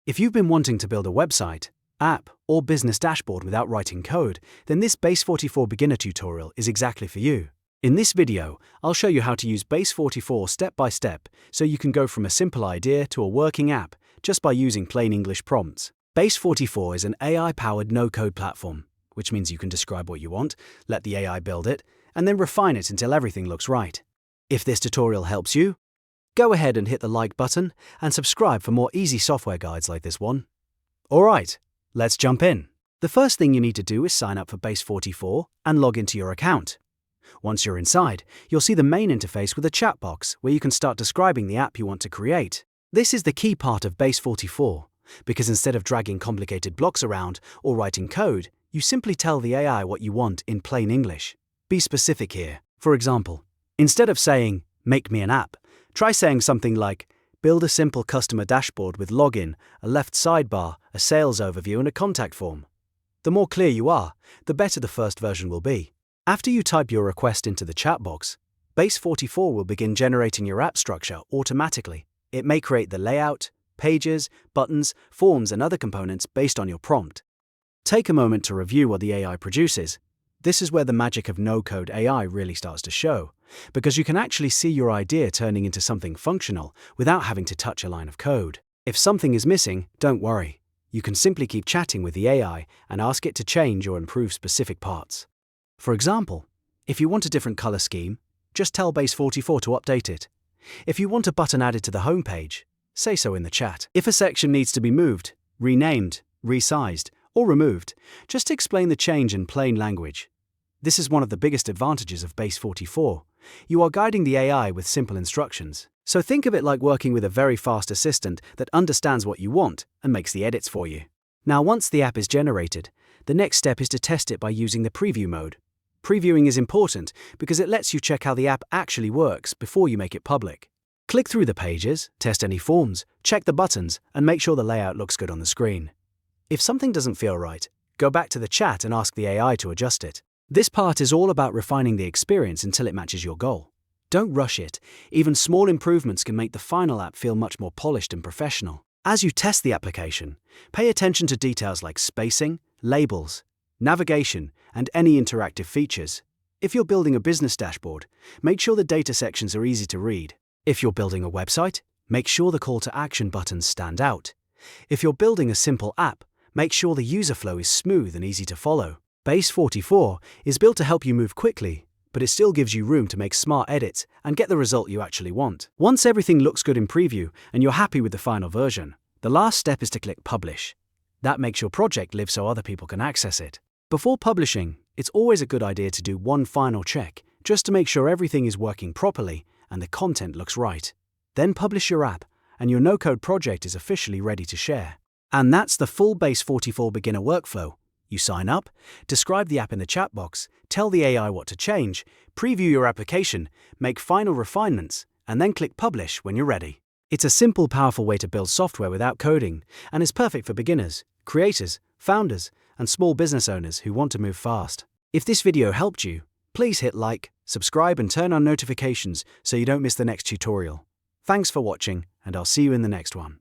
If you've been wanting to build a website, app, or business dashboard without writing code, then this Base44 beginner tutorial is exactly for you. In this video, I'll show you how to use Base44 step by step so you can go from a simple idea to a working app just by using plain English prompts. Base44 is an AI-powered no-code platform, which means you can describe what you want, let the AI build it, and then refine it until everything looks right. If this tutorial helps you, go ahead and hit the like button and subscribe for more easy software guides like this one. Alright, let's jump in. The first thing you need to do is sign up for Base44 and log into your account. Once you're inside, you'll see the main interface with a chat box where you can start describing the app you want to create. This is the key part of Base44, because instead of dragging complicated blocks around or writing code, you simply tell the AI what you want in plain English. Be specific here. For example, instead of saying, "Make me an app," try saying something like, "Build a simple customer dashboard with login, a left sidebar, a sales overview, and a contact form." The more clear you are, the better the first version will be. After you type your request into the chat box, Base44 will begin generating your app structure automatically. It may create the layout, pages, buttons, forms, and other components based on your prompt. Take a moment to review what the AI produces. This is where the magic of no-code AI really starts to show, because you can actually see your idea turning into something functional without having to touch a line of code. If something is missing, don't worry. You can simply keep chatting with the AI and ask it to change or improve specific parts. For example, if you want a different color scheme, just tell Base44 to update it. If you want a button added to the homepage, say so in the chat. If a section needs to be moved, renamed, resized, or removed, just explain the change in plain language. This is one of the biggest advantages of Base44. You are guiding the AI with simple instructions. So think of it like working with a very fast assistant that understands what you want and makes the edits for you. Now, once the app is generated, the next step is to test it by using the preview mode. Previewing is important because it lets you check how the app actually works before you make it public. Click through the pages, test any forms, check the buttons, and make sure the layout looks good on the screen. If something doesn't feel right, go back to the chat and ask the AI to adjust it. This part is all about refining the experience until it matches your goal. Don't rush it. Even small improvements can make the final app feel much more polished and professional. As you test the application, pay attention to details like spacing, labels, navigation, and any interactive features. If you're building a business dashboard, make sure the data sections are easy to read. If you're building a website, make sure the call to action buttons stand out. If you're building a simple app, make sure the user flow is smooth and easy to follow. Base44 is built to help you move quickly, but it still gives you room to make smart edits and get the result you actually want. Once everything looks good in preview and you're happy with the final version, the last step is to click Publish. That makes your project live so other people can access it. Before publishing, it's always a good idea to do one final check, just to make sure everything is working properly and the content looks right. Then publish your app, and your no-code project is officially ready to share. And that's the full Base44 beginner workflow. You sign up, describe the app in the chat box, tell the AI what to change, preview your application, make final refinements, and then click Publish when you're ready. It's a simple, powerful way to build software without coding, and is perfect for beginners, creators, founders, and small business owners who want to move fast. If this video helped you, please hit like, subscribe, and turn on notifications so you don't miss the next tutorial. Thanks for watching, and I'll see you in the next one.